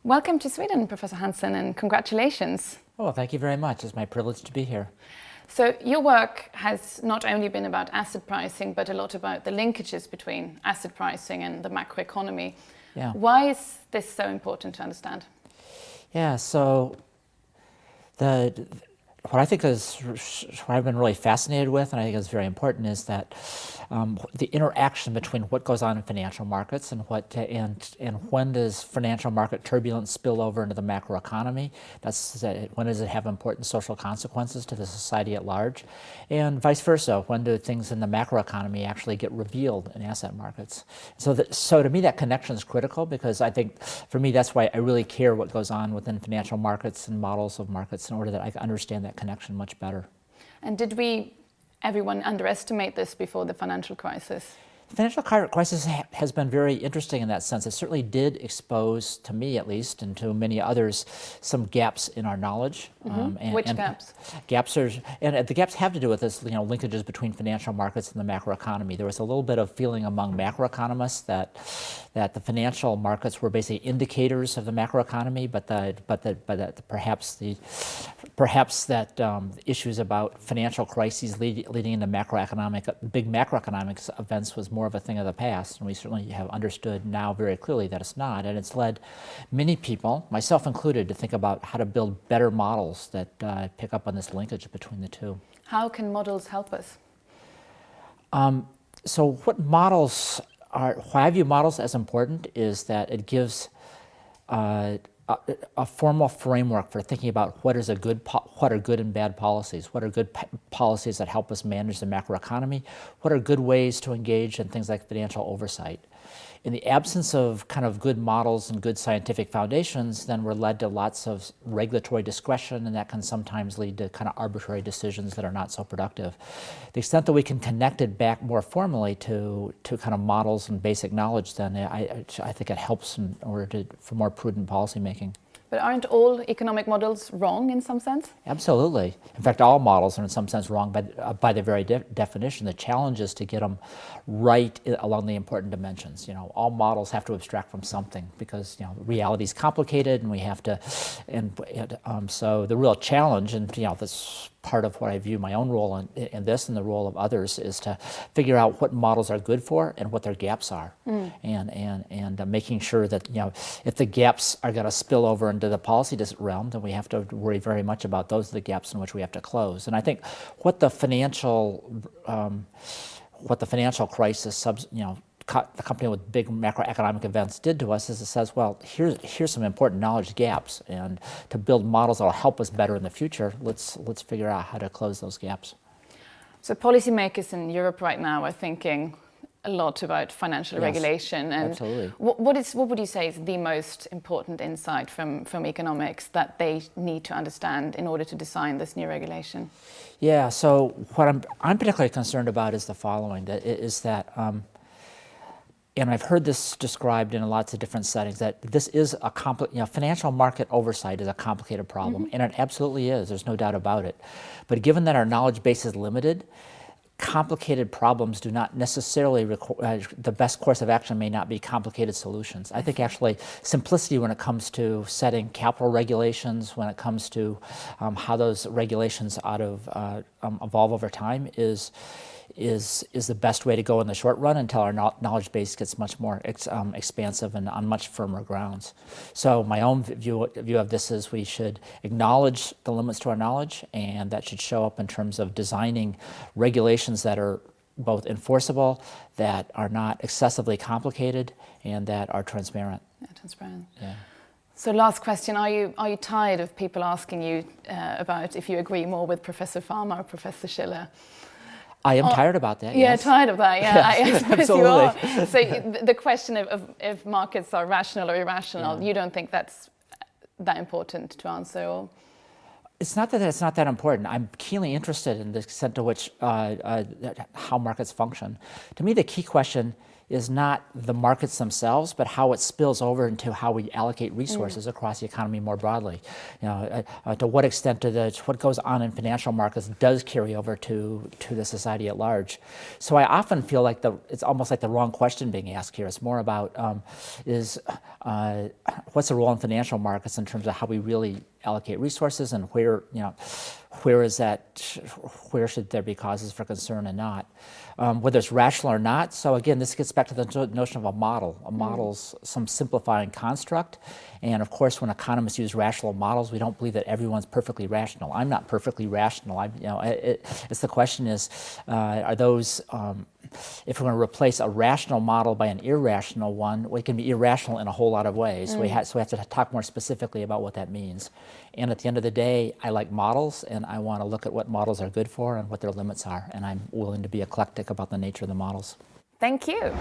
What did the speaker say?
Welcome to Sweden, Professor Hansen, and congratulations. Oh, thank you very much. It's my privilege to be here. So your work has not only been about asset pricing, but a lot about the linkages between asset pricing and the macroeconomy. Yeah. Why is this so important to understand? Yeah, so what I think is, what I've been really fascinated with, and I think is very important, is that the interaction between what goes on in financial markets and when does financial market turbulence spill over into the macroeconomy. When does it have important social consequences to the society at large, and vice versa. When do things in the macroeconomy actually get revealed in asset markets? So to me, that connection is critical, because I think for me that's why I really care what goes on within financial markets and models of markets, in order that I can understand that connection much better. And did everyone underestimate this before the financial crisis? The financial crisis has been very interesting in that sense. It certainly did expose, to me at least, and to many others, some gaps in our knowledge. Which gaps? The gaps have to do with this, linkages between financial markets and the macroeconomy. There was a little bit of feeling among macroeconomists that the financial markets were basically indicators of the macroeconomy, but perhaps that issues about financial crises leading into big macroeconomic events was more of a thing of the past, and we certainly have understood now very clearly that it's not, and it's led many people, myself included, to think about how to build better models that pick up on this linkage between the two. How can models help us? So why I view models as important is that it gives a formal framework for thinking about what are good and bad policies, what are good policies that help us manage the macroeconomy, what are good ways to engage in things like financial oversight. In the absence of kind of good models and good scientific foundations, then we're led to lots of regulatory discretion, and that can sometimes lead to kind of arbitrary decisions that are not so productive. The extent that we can connect it back more formally to kind of models and basic knowledge, then I think it helps in order for more prudent policy making. But aren't all economic models wrong in some sense? Absolutely. In fact, all models are in some sense wrong by the very definition. The challenge is to get them right along the important dimensions. All models have to abstract from something, because reality is complicated, and we have to. So the real challenge, and this part of what I view my own role in this and the role of others, is to figure out what models are good for and what their gaps are, and making sure that if the gaps are going to spill over into the policy realm, then we have to worry very much about those are the gaps in which we have to close. And I think what the financial crisis, accompanied with big macroeconomic events, did to us is it says, well, here's some important knowledge gaps, and to build models that will help us better in the future, let's figure out how to close those gaps. So policymakers in Europe right now are thinking a lot about financial regulation, and absolutely. What would you say is the most important insight from economics that they need to understand in order to design this new regulation? Yeah, so what I'm particularly concerned about is the following: and I've heard this described in lots of different settings, that this is financial market oversight is a complicated problem, and it absolutely is. There's no doubt about it. But given that our knowledge base is limited, complicated problems do not necessarily require, the best course of action may not be complicated solutions. I think actually simplicity when it comes to setting capital regulations, when it comes to how those regulations ought to evolve over time is the best way to go in the short run, until our knowledge base gets much more expansive and on much firmer grounds. So my own view of this is we should acknowledge the limits to our knowledge, and that should show up in terms of designing regulations that are both enforceable, that are not excessively complicated, and that are transparent. Yeah, transparent. Yeah. So last question, are you tired of people asking you about if you agree more with Professor Farmer or Professor Schiller? I am tired about that. Yeah, yes. tired of that. Yeah, Yes, I suppose absolutely. you are. So the question of if markets are rational or irrational, you don't think that's that important to answer? Or? It's not that it's not that important. I'm keenly interested in the extent to which how markets function. To me, the key question is not the markets themselves, but how it spills over into how we allocate resources across the economy more broadly. You know, to what extent what goes on in financial markets does carry over to the society at large. So I often feel like it's almost like the wrong question being asked here. It's more about what's the role in financial markets in terms of how we really allocate resources, and where should there be causes for concern and not, whether it's rational or not. So again, this gets back to the notion of a model. A model's some simplifying construct, and of course, when economists use rational models, we don't believe that everyone's perfectly rational. I'm not perfectly rational. It's the question is, are those if we're going to replace a rational model by an irrational one, well, it can be irrational in a whole lot of ways. So we have to talk more specifically about what that means. And at the end of the day, I like models, and I want to look at what models are good for and what their limits are. And I'm willing to be eclectic about the nature of the models. Thank you.